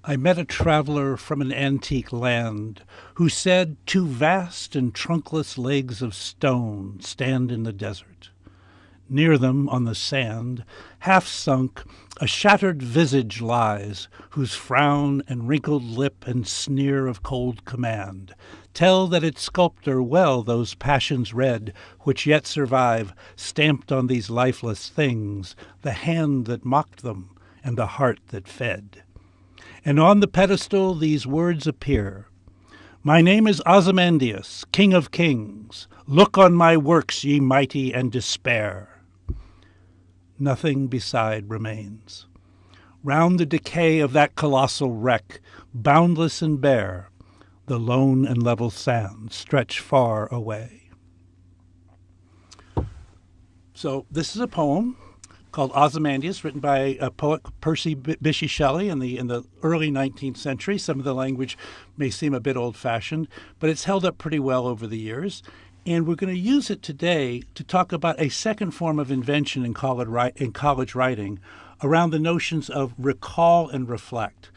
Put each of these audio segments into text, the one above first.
I met a traveler from an antique land who said, "Two vast and trunkless legs of stone stand in the desert. Near them, on the sand, half sunk, a shattered visage lies, whose frown and wrinkled lip and sneer of cold command tell that its sculptor well those passions read which yet survive, stamped on these lifeless things, the hand that mocked them and the heart that fed." And on the pedestal these words appear: "My name is Ozymandias, King of Kings. Look on my works, ye mighty, and despair." Nothing beside remains. Round the decay of that colossal wreck, boundless and bare, the lone and level sands stretch far away. So this is a poem called Ozymandias, written by a poet Percy Bysshe Shelley in the early 19th century. Some of the language may seem a bit old-fashioned, but it's held up pretty well over the years. And we're going to use it today to talk about a second form of invention in college writing around the notions of recall and reflect.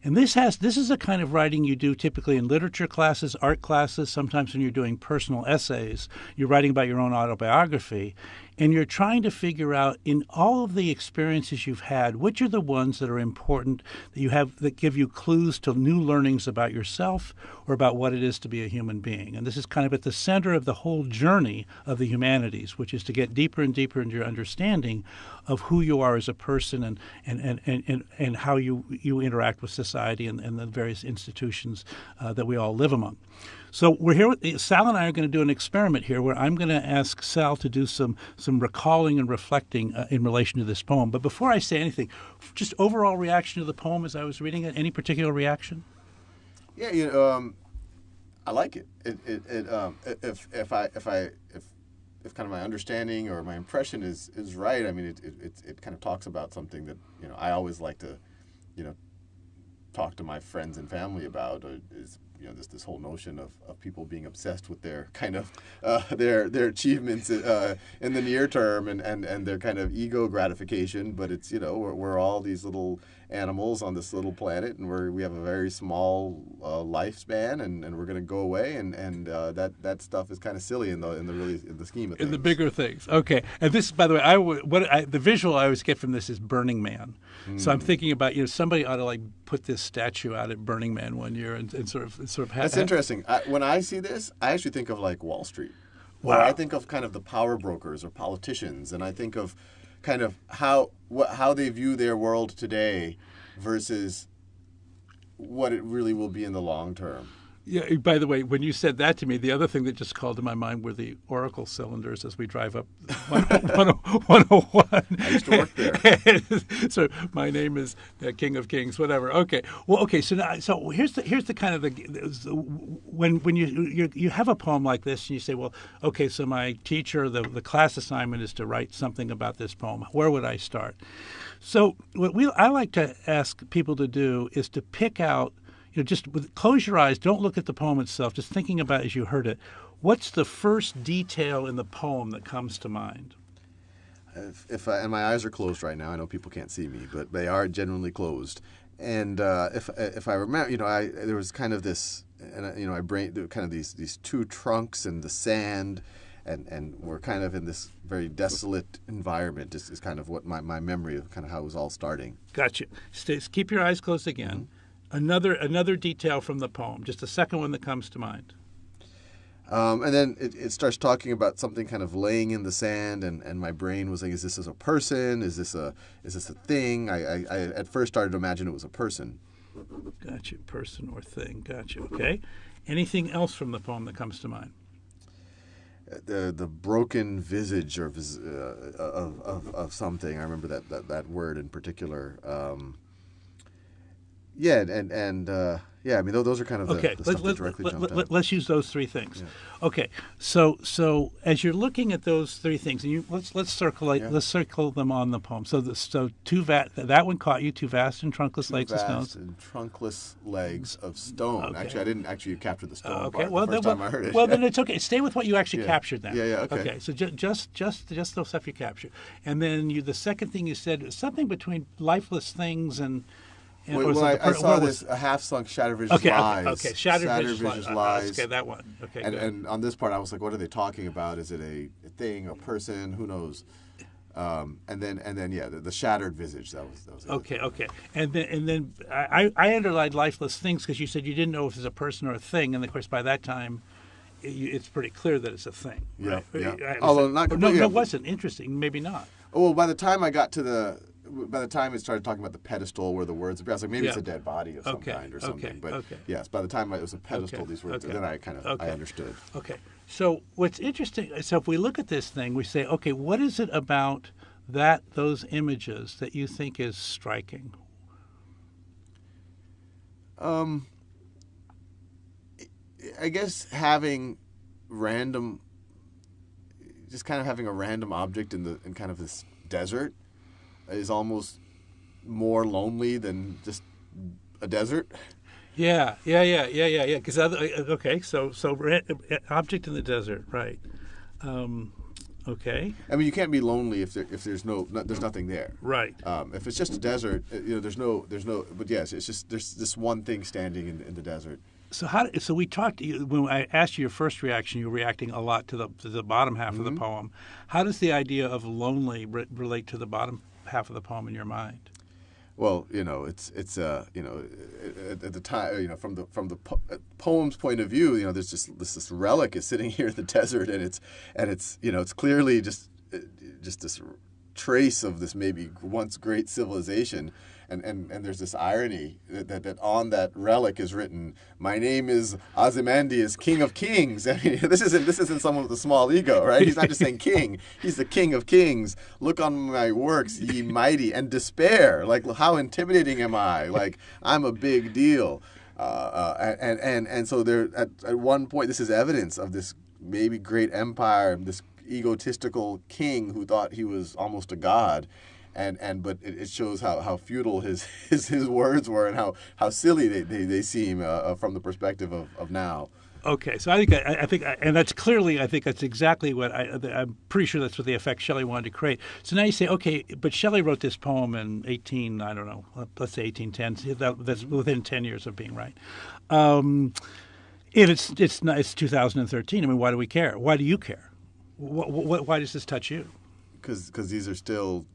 And this is a kind of writing you do typically in literature classes, art classes, sometimes when you're doing personal essays. You're writing about your own autobiography, and you're trying to figure out, in all of the experiences you've had, which are the ones that are important, that you have, that give you clues to new learnings about yourself or about what it is to be a human being. And this is kind of at the center of the whole journey of the humanities, which is to get deeper and deeper into your understanding of who you are as a person and how you interact with society and the various institutions that we all live among. So we're here. Sal and I are going to do an experiment here where I'm going to ask Sal to do some recalling and reflecting in relation to this poem. But before I say anything, just overall reaction to the poem as I was reading it. Any particular reaction? Yeah, I like it. If kind of my understanding or my impression is right, I mean, it kind of talks about something that I always like to talk to my friends and family about. Is this whole notion of people being obsessed with their kind of their achievements in the near term and their kind of ego gratification. But it's we're all these little animals on this little planet, and we have a very small lifespan, and we're going to go away, and that stuff is kind of silly in the scheme of things. In the bigger things, okay. And this, by the way, the visual I always get from this is Burning Man. So I'm thinking about somebody ought to put this statue out at Burning Man one year and sort of That's interesting. When I see this, I actually think of Wall Street. Wow. Or I think of kind of the power brokers or politicians, and I think of kind of how they view their world today versus what it really will be in the long term. Yeah. By the way, when you said that to me, the other thing that just called to my mind were the Oracle cylinders as we drive up 101. I used to work there. So my name is King of Kings, whatever. Okay. Well, okay. So here's the kind of when you have a poem like this and you say, well, okay, so my teacher, the class assignment is to write something about this poem. Where would I start? So what I like to ask people to do is to pick out. Just close your eyes. Don't look at the poem itself. Just thinking about as you heard it. What's the first detail in the poem that comes to mind? And my eyes are closed right now. I know people can't see me, but they are genuinely closed. And if I remember, there was kind of this, and I kind of these two trunks and the sand, and we're kind of in this very desolate environment. Is kind of what my memory of kind of how it was all starting. Gotcha. Keep your eyes closed again. Mm-hmm. Another detail from the poem, just the second one that comes to mind. And then it starts talking about something kind of laying in the sand, and my brain was like, is this a person? Is this a thing? I at first started to imagine it was a person. Gotcha. Person or thing. Gotcha. Okay. Anything else from the poem that comes to mind? The broken visage of something. I remember that word in particular. Yeah, I mean, those are kind of the stuff that directly jumped out. Let's use those three things. Yeah. Okay, so as you're looking at those three things, and let's circle them on the poem. So that one caught you. Two vast and trunkless legs of stone. Vast and trunkless legs of stone. Okay. Actually, I didn't actually capture the stone okay. part the first time I heard it. Well, then it's okay. Stay with what you actually captured then. Yeah. Okay. Okay. So just those stuff you captured, and then the second thing you said was something between lifeless things and And, Well, or is it I saw what was- this a half-sunk Shattered Visions Okay, Lies. okay. Shattered Visions Lies. Okay, that one. Okay, and good. and on this part, I was like, what are they talking about? Is it a thing, a person? Who knows? And then yeah, the Shattered Visage. That was it. Okay. And then I underlined lifeless things because you said you didn't know if it's a person or a thing, and of course by that time, it's pretty clear that it's a thing. Yeah, Right? yeah. Although not no, completely. no, it wasn't. Interesting. Maybe not. Oh, well, by the time it started talking about the pedestal where the words appear, I was like, maybe it's Yeah. a dead body of some kind or something. But yes, by the time it was a pedestal, these words, then I kind of I understood. Okay. So what's interesting? So if we look at this thing, we say, okay, what is it about those images that you think is striking? I guess having just kind of having a random object in kind of this desert is almost more lonely than just a desert. Yeah. Because okay, so object in the desert, right? Okay. I mean, you can't be lonely if there's nothing there. Right. If it's just a desert, there's no. But yes, it's just there's this one thing standing in the desert. So we talked when I asked you your first reaction. You were reacting a lot to the bottom half of the poem. How does the idea of lonely relate to the bottom half of the poem in your mind? Well, it's at the time, from the poem's point of view, there's just this relic is sitting here in the desert, and it's clearly just this trace of this maybe once great civilization. And there's this irony that on that relic is written, "My name is Ozymandias, King of Kings." I mean, this isn't someone with a small ego, right? He's not just saying king; he's the King of Kings. Look on my works, ye mighty, and despair. Like, how intimidating am I? Like, I'm a big deal. And so there at one point, this is evidence of this maybe great empire, this egotistical king who thought he was almost a god. But it shows how futile his words were and how silly they seem from the perspective of now. Okay, so I think, and that's clearly, I think that's exactly what I'm pretty sure that's what the effect Shelley wanted to create. So now you say, okay, but Shelley wrote this poem in let's say 1810. That's within 10 years of being right. It's 2013. I mean, why do we care? Why do you care? Why does this touch you? Because these are still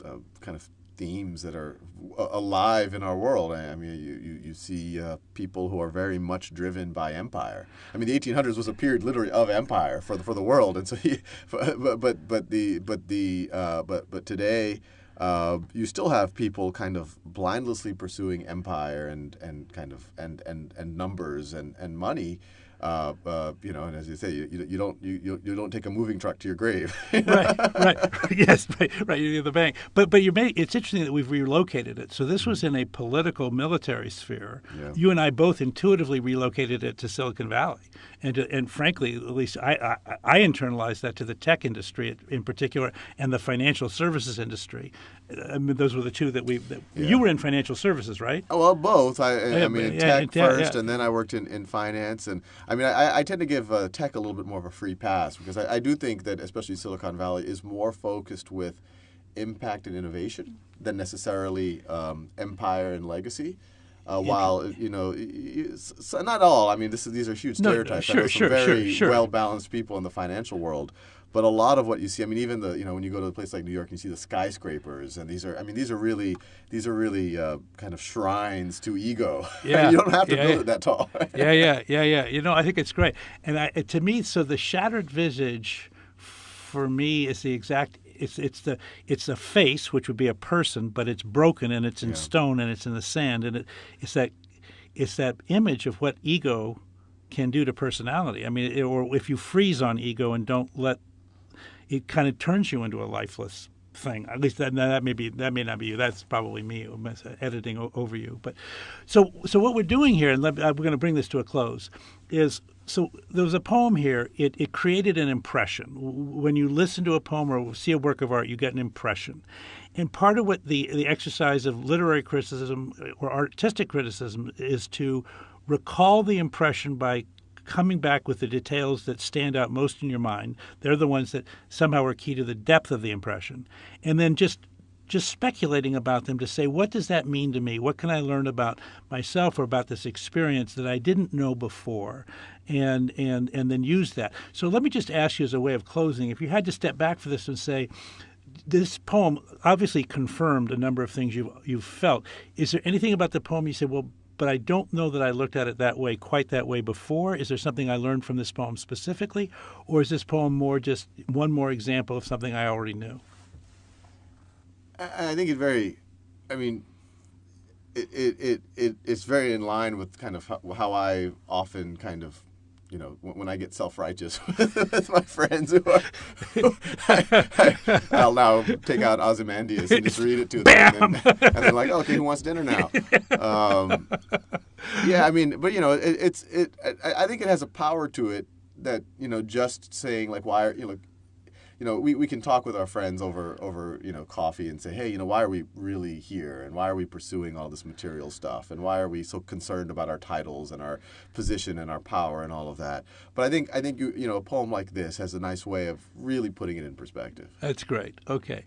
kind of themes that are alive in our world. I mean, you see people who are very much driven by empire. I mean, the 1800s was a period literally of empire for the world, and so but today you still have people kind of blindlessly pursuing empire and numbers and money. And as you say, you don't take a moving truck to your grave. right. Yes, right. You're the bank. But it's interesting that we've relocated it. So this was in a political military sphere. Yeah. You and I both intuitively relocated it to Silicon Valley, and frankly, at least I internalized that to the tech industry in particular and the financial services industry. I mean, those were the two that you were in financial services, right? Oh, well, both. I mean, tech first, and then I worked in finance. And I mean, I tend to give tech a little bit more of a free pass because I do think that especially Silicon Valley is more focused with impact and innovation than necessarily empire and legacy. While not all. I mean, these are huge stereotypes. No, Some very well balanced people in the financial world. But a lot of what you see, I mean, even when you go to a place like New York, you see the skyscrapers, and these are really kind of shrines to ego. Yeah. You don't have to build it that tall. Yeah. I think it's great, and to me, so the Shattered Visage, for me, is the exact. It's a face, which would be a person, but it's broken and it's in stone and it's in the sand, and it's that image of what ego can do to personality. I mean, or if you freeze on ego and don't let. It kind of turns you into a lifeless thing. At least that may not be you. That's probably me editing over you. But so what we're doing here, and we're going to bring this to a close, is so there was a poem here. It created an impression. When you listen to a poem or see a work of art, you get an impression. And part of what the exercise of literary criticism or artistic criticism is to recall the impression by coming back with the details that stand out most in your mind. They're the ones that somehow are key to the depth of the impression. And then just just speculating about them to say, what does that mean to me? What can I learn about myself or about this experience that I didn't know before? And then use that. So let me just ask you as a way of closing, if you had to step back for this and say, this poem obviously confirmed a number of things you've felt. Is there anything about the poem you say, well, but I don't know that I looked at it that way, quite that way before? Is there something I learned from this poem specifically? Or is this poem more just one more example of something I already knew? I think it's very in line with kind of how I often kind of, when I get self-righteous with my friends I'll now take out Ozymandias and just read it to them, and they're like, okay, who wants dinner now? Yeah, I mean, but I think it has a power to it that just saying like, why are we can talk with our friends over coffee and say, hey, why are we really here, and why are we pursuing all this material stuff, and why are we so concerned about our titles and our position and our power and all of that? But I think a poem like this has a nice way of really putting it in perspective. That's great. Okay.